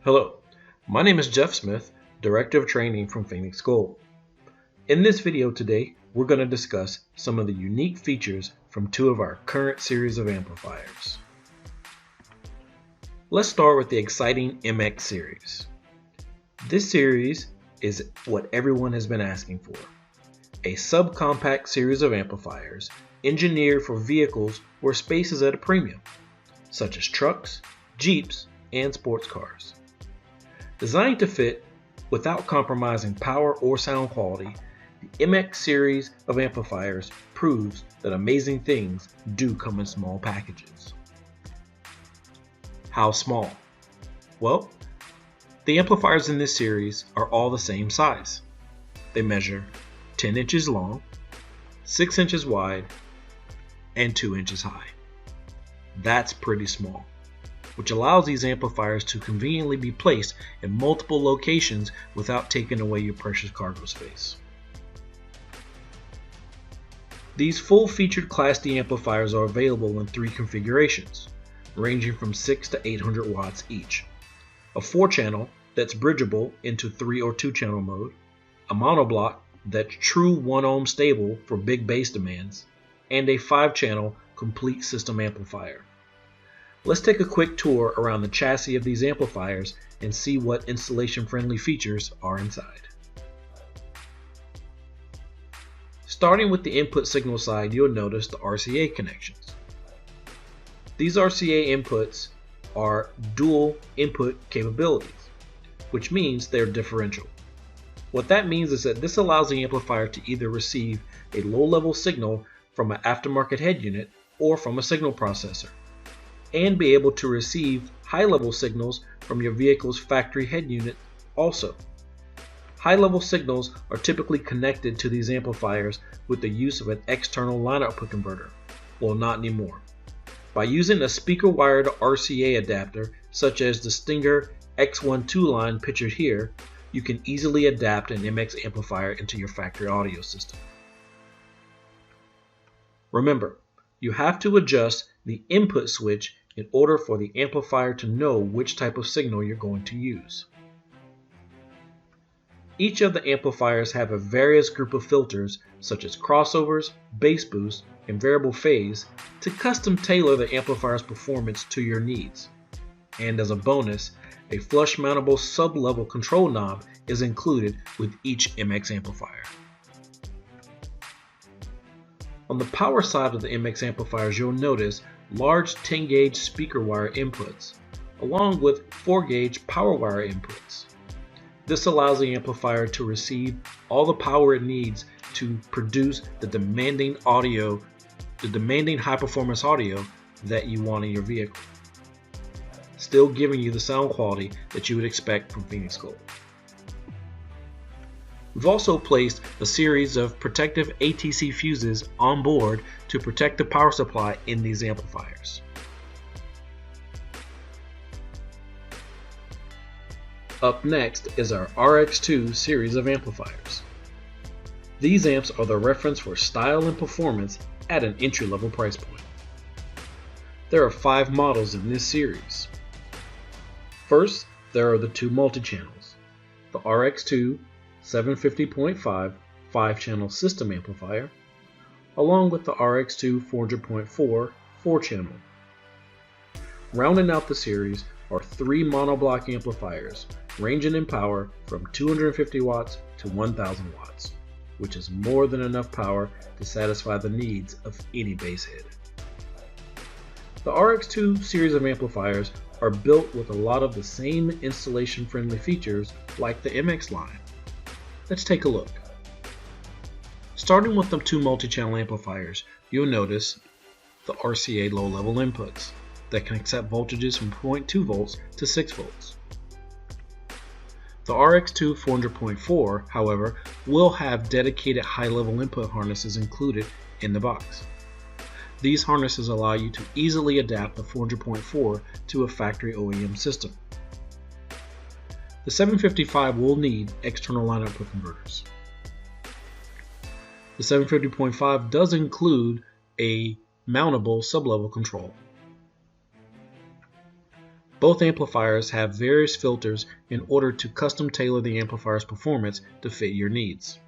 Hello, my name is Jeff Smith, Director of Training from Phoenix Gold. In this video today, we're going to discuss some of the unique features from two of our current series of amplifiers. Let's start with the exciting MX series. This series is what everyone has been asking for. A subcompact series of amplifiers engineered for vehicles where space is at a premium, such as trucks, Jeeps, and sports cars. Designed to fit without compromising power or sound quality, the MX series of amplifiers proves that amazing things do come in small packages. How small? Well, the amplifiers in this series are all the same size. They measure 10 inches long, 6 inches wide, and 2 inches high. That's pretty small, which allows these amplifiers to conveniently be placed in multiple locations without taking away your precious cargo space. These full-featured Class D amplifiers are available in 3 configurations, ranging from 6 to 800 watts each. A 4-channel that's bridgeable into 3 or 2-channel mode, a monoblock that's true 1 ohm stable for big bass demands, and a 5-channel complete system amplifier. Let's take a quick tour around the chassis of these amplifiers and see what installation-friendly features are inside. Starting with the input signal side, you'll notice the RCA connections. These RCA inputs are dual input capabilities, which means they're differential. What that means is that this allows the amplifier to either receive a low-level signal from an aftermarket head unit or from a signal processor, and be able to receive high-level signals from your vehicle's factory head unit also. High-level signals are typically connected to these amplifiers with the use of an external line output converter. Well, not anymore. By using a speaker-wired RCA adapter, such as the Stinger X12 line pictured here, you can easily adapt an MX amplifier into your factory audio system. Remember, you have to adjust the input switch in order for the amplifier to know which type of signal you're going to use. Each of the amplifiers have a various group of filters such as crossovers, bass boost, and variable phase to custom tailor the amplifier's performance to your needs. And as a bonus, a flush mountable sub-level control knob is included with each MX amplifier. On the power side of the MX amplifiers, you'll notice large 10-gauge speaker wire inputs, along with 4-gauge power wire inputs. This allows the amplifier to receive all the power it needs to produce the demanding high-performance audio that you want in your vehicle, still giving you the sound quality that you would expect from Phoenix Gold. We've also placed a series of protective ATC fuses on board to protect the power supply in these amplifiers. Up next is our RX2 series of amplifiers. These amps are the reference for style and performance at an entry-level price point. There are 5 models in this series. First, there are the 2 multi-channels, the RX2 750.5 5-channel system amplifier, along with the RX2 400.4 4-channel. Rounding out the series are 3 monoblock amplifiers ranging in power from 250 watts to 1000 watts, which is more than enough power to satisfy the needs of any bass head. The RX2 series of amplifiers are built with a lot of the same installation-friendly features like the MX line. Let's take a look. Starting with the 2 multi-channel amplifiers, you'll notice the RCA low-level inputs that can accept voltages from 0.2 volts to 6 volts. The RX2 400.4, however, will have dedicated high-level input harnesses included in the box. These harnesses allow you to easily adapt the 400.4 to a factory OEM system. The 755 will need external line output converters. The 750.5 does include a mountable sub-level control. Both amplifiers have various filters in order to custom tailor the amplifier's performance to fit your needs.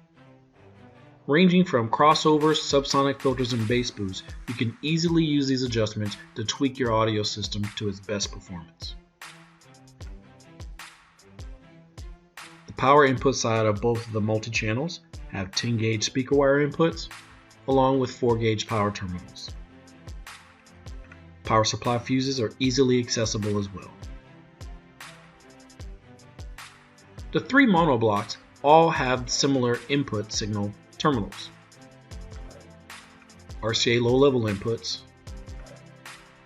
Ranging from crossovers, subsonic filters, and bass boosts, you can easily use these adjustments to tweak your audio system to its best performance. The power input side of both of the multi-channels have 10-gauge speaker wire inputs, along with 4-gauge power terminals. Power supply fuses are easily accessible as well. The 3 mono blocks all have similar input signal terminals, RCA low-level inputs,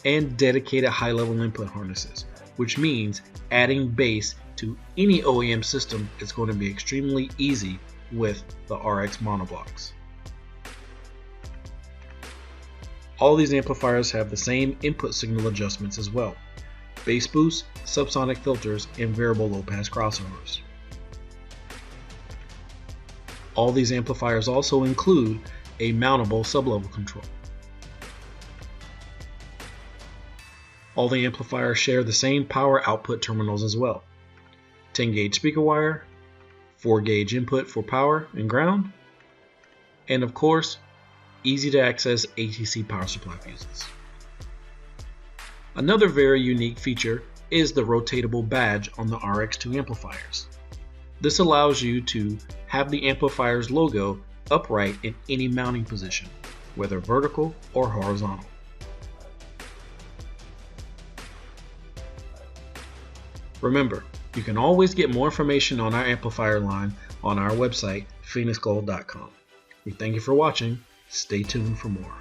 and dedicated high-level input harnesses, which means adding bass to any OEM system is going to be extremely easy with the RX monoblocks. All these amplifiers have the same input signal adjustments as well: bass boosts, subsonic filters, and variable low-pass crossovers. All these amplifiers also include a mountable sublevel control. All the amplifiers share the same power output terminals as well: 10-gauge speaker wire, 4-gauge input for power and ground, and of course, easy to access ATC power supply fuses. Another very unique feature is the rotatable badge on the RX2 amplifiers. This allows you to have the amplifier's logo upright in any mounting position, whether vertical or horizontal. Remember, you can always get more information on our amplifier line on our website, phoenixgold.com. We thank you for watching. Stay tuned for more.